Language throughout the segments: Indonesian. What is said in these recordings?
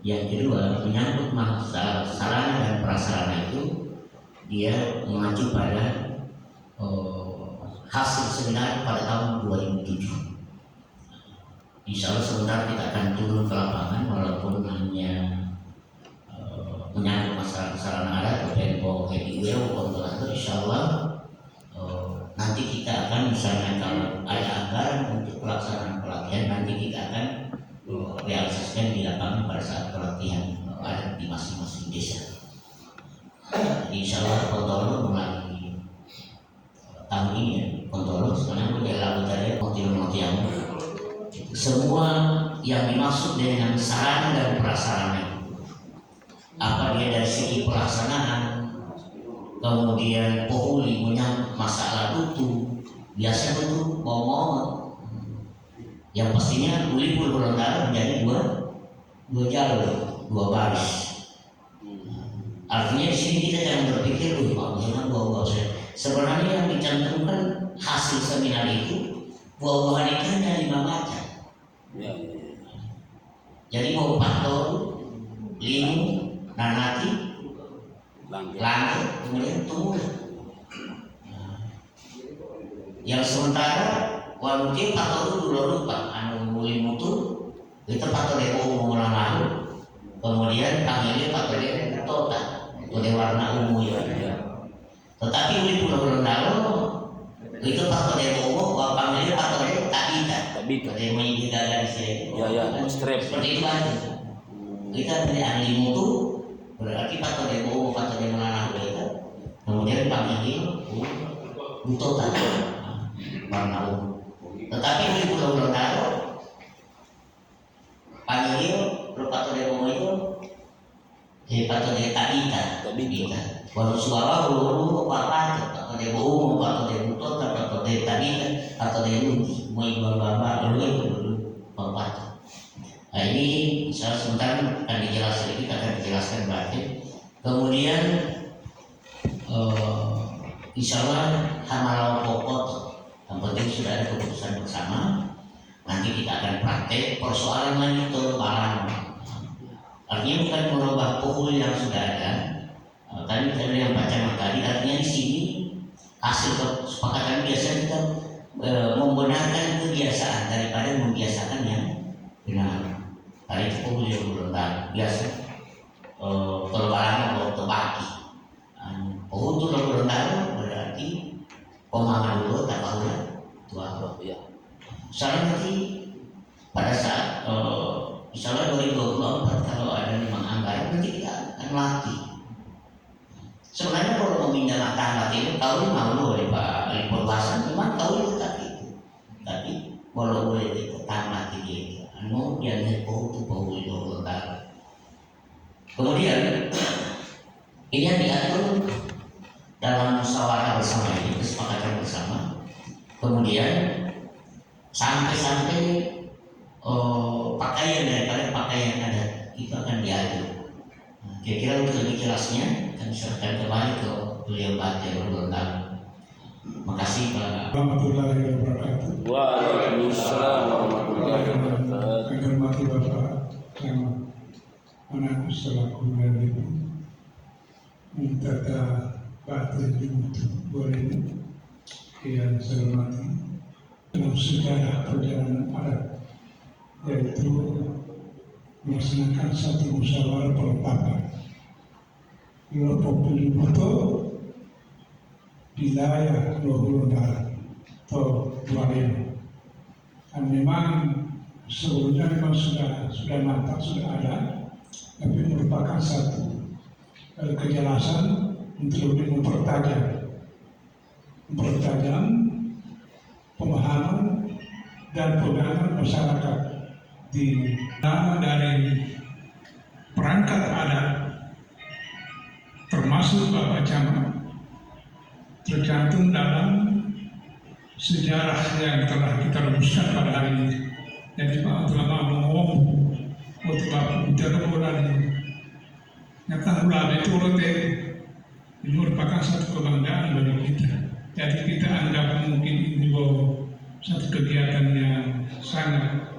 Yang kedua, menyangkut masalah sarana dan prasarana itu dia mengacu pada hasil seminar pada tahun 2007. Insya Allah sebentar kita akan turun ke lapangan walaupun hanya menyangkut masalah sarana adat atau Pempo HDW kontrator. Insya Allah nanti kita akan misalnya kalau ada anggaran untuk pelaksanaan pelatihan, nanti kita akan realisasikan di lapangan pada saat pelatihan adat di masing-masing desa. Insya Allah Kontolo mulai tahun ini ya, Kontolo sebenarnya udah lalu tadi motif-motif semua yang dimaksud dengan sarana dan prasarana itu, apa dia dari segi pelaksanaan, kemudian pohuli menyangkut masalah itu biasa itu mau yang pastinya Ulipul Gorontalo menjadi dua jalur, dua baris. Artinya di sini kita jangan berpikir, jangan buah-buah saya. Sebenarnya yang dicantumkan hasil seminar itu buah-buahan itu hanya 5 macam. Jadi mau pator, limu, nanati, langit, kemudian tumbuh. Yang sementara walaupun pator itu dulu lupa, limu itu kita pator dia mengulang lalu, kemudian panggilnya pator dia tota. Udah warna ungu ya. Tetapi di Pulau Gorontalo itu faktor yang umum, panggilnya faktor yang tak bisa. Yang menjadi di sini. Seperti itu aja. Kita dari ahli mutu berarti faktor yang umum, faktor yang menanam itu. Kemudian panggilnya tota warna ungu. Tetapi di Pulau Gorontalo panggilnya faktor yang umum itu faktor yang tak bisa. Walau suara dulu apa atau dia bohong atau dia butuh atau dia tadi atau dia luti mau ibu bapak dulu bapak. Nah ini saya sebentar akan dijelaskan, kita akan dijelaskan berarti. Kemudian insya Allah hamalau pokok yang penting sudah ada keputusan bersama. Nanti kita akan praktek persoalan lain itu barang. Artinya bukan merubah pohon yang sudah ada. Tadi ada yang baca tadi, artinya di sini hasil kesepakatan biasa kita membenarkan kebiasaan daripada membiasakan yang benar. Tadi itu beliau berontak biasa terbalang atau terbagi. Untuk berontak berarti pemahaman dulu tak tahu tua. Soalnya nanti pada saat misalnya 2024 kalau ada memang anggaran nanti kita akan latih. Sebenarnya kalau meminjam tanah itu tahu malu oleh Pak Perbasan, memang tahu itu tapi kalau boleh itu tanah itu, yang itu betul. Kemudian ini yang diatur dalam musyawarah bersama ini, kesepakatan bersama. Kemudian sampai pakaian daripada pakaian adat itu akan diatur. Kira-kira untuk lebih jelasnya akan diserahkan kembali ke beliau Bapak Gorontalo. Makasih Pak. Warahmatullahi wabarakatuh. Waalaikumsalam warahmatullahi wabarakatuh. Yang hormati Bapak yang anakku selaku dan ibu minta batin itu boleh yang saya hormati dalam sejarah perjalanan adat, yaitu melaksanakan satu musyawarah peletakan Populi Buto wilayah Gorontalo atau Dualim. Dan memang sebelumnya memang sudah nampak, sudah ada, tapi merupakan satu kejelasan untuk lebih mempertajam pemahaman dan pegangan masyarakat di nama dari perangkat adat termasuk Bapak Camat tercantum dalam sejarah yang telah kita rumuskan pada hari ini. Jadi Pak telah mengomong untuk Bapak bicara ini. Nyata ulama itu ini merupakan satu kebanggaan bagi kita. Jadi kita anggap mungkin ini satu kegiatan yang sangat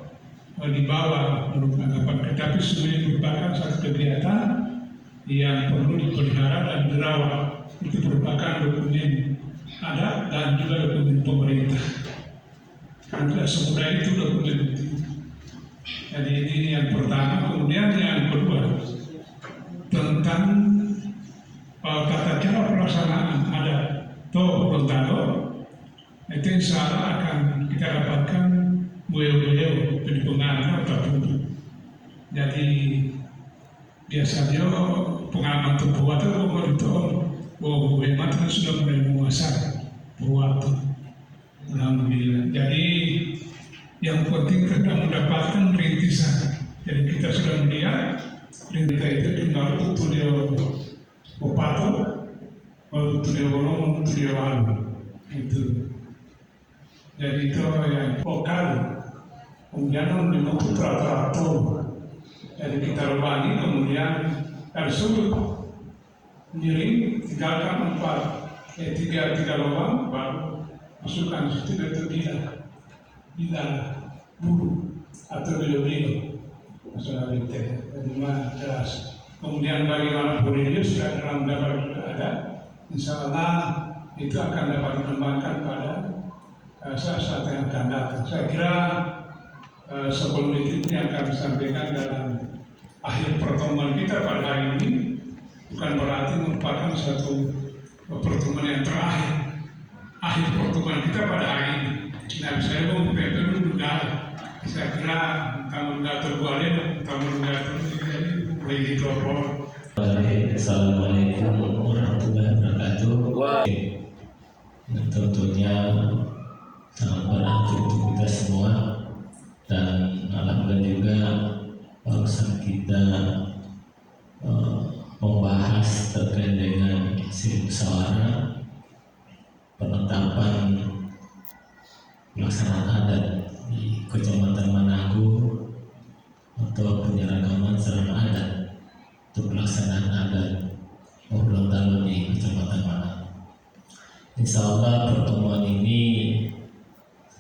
di bawah menurut anggapan, tetapi sebenarnya merupakan kegiatan yang perlu dipelihara dan dirawat. Itu merupakan dokumen adat dan juga dokumen pemerintah. Kan tidak semudah itu dokumen itu. Jadi ini yang pertama. Kemudian yang kedua tentang tata cara pelaksanaan adat atau Gorontalo, itu insya Allah akan kita dapatkan beliau-beliau dari pengalaman tertentu. Jadi biasanya pengalaman terbuat itu bahwa hemat kan sudah mulai menguasai buat. Alhamdulillah. Jadi yang penting kita mendapatkan rintisan. Jadi kita sudah melihat rintisan itu tinggal betul dia opato, betul dia ngomong, betul dia walu. Itu. Jadi itu yang vokal. Kemudian membentuk teratur. Jadi kita rubangi, kemudian tersebut miring, tinggalkan tiga lubang, baru masukkan situ itu tidak bulu atau belo-belo masalah itu. Jadi mana jelas. Kemudian bagaimana budaya sudah dalam gambar juga ada, insya Allah itu akan dapat dikembangkan pada saat-saat yang akan datang. Saya kira sebelum itu yang akan disampaikan dalam akhir pertemuan kita pada hari ini bukan berarti merupakan satu pertemuan yang terakhir. Akhir pertemuan kita pada hari ini. Nah, saya mau memperbaiki juga. Saya kira tamu terbualin, tamu boleh ditelepon. Assalamualaikum warahmatullahi wabarakatuh. Tentunya sangat berarti untuk kita semua. Dan alhamdulillah juga barusan kita membahas terkait dengan hasil musyawarah penetapan pelaksanaan adat di Kecamatan Manado atau penyeragaman sarana adat untuk pelaksanaan adat Gorontalo di Kecamatan Manado. Insya Allah pertemuan ini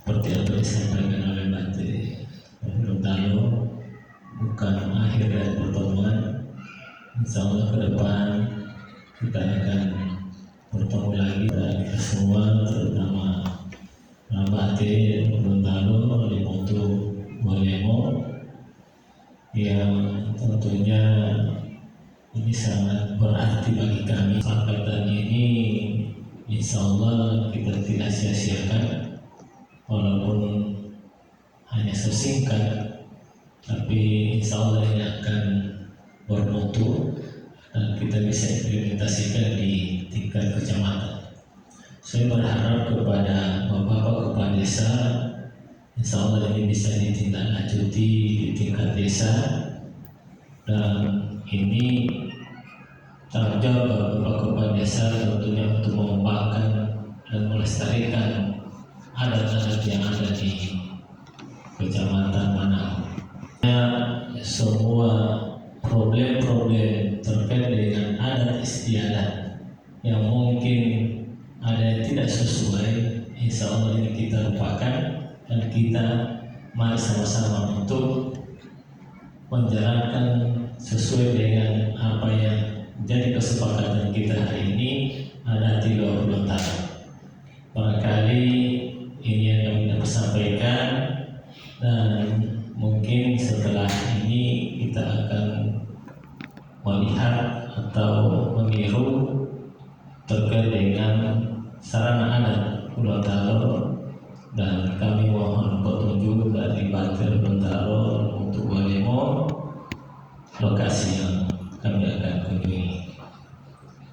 seperti apa disampaikan oleh Bante Gorontalo bukan akhir dari pertemuan. Insya Allah ke depan kita akan bertemu lagi dan kita semua, terutama Bante Gorontalo, Limoto Walemo, yang tentunya ini sangat berarti bagi kami. Kesempatan ini insya Allah kita tidak sia-siakan, walaupun hanya sesingkat, tapi insya Allah ini akan bermutu dan kita bisa implementasikan di tingkat kecamatan. Saya berharap kepada Bapak-Bapak Kepala Desa, insya Allah ini bisa ditindaklanjuti di tingkat desa, dan ini tanggung jawab Bapak Kepala Desa tentunya untuk mengembangkan dan melestarikan adat-adat yang ada di Kecamatan Manado. Semua problem-problem terkait dengan adat istiadat yang mungkin ada yang tidak sesuai, insya Allah ini kita lupakan dan kita mari sama-sama untuk menjalankan sesuai dengan apa yang jadi kesepakatan kita hari ini ada di Gorontalo. Barangkali ini yang kami dapat sampaikan, dan mungkin setelah ini kita akan melihat atau meniru terkait dengan sarana adat Gorontalo, dan kami mohon petunjuk dari Bante Gorontalo untuk Walemo lokasi yang kami akan kunjungi.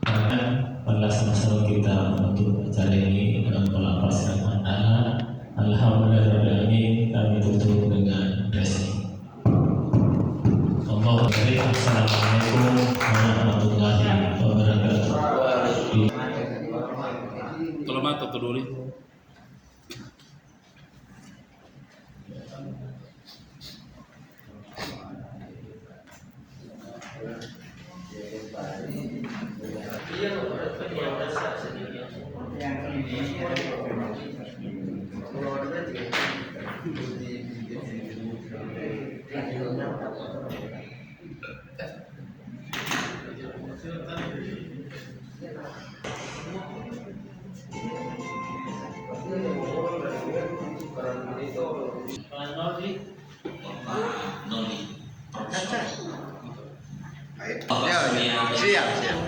Karena pada sama-sama kita untuk acara ini dengan pelapaskan mandala. Alhamdulillah kami tutup dengan doa. Assalamualaikum warahmatullahi wabarakatuh. Selamat Duli. saya. Siap.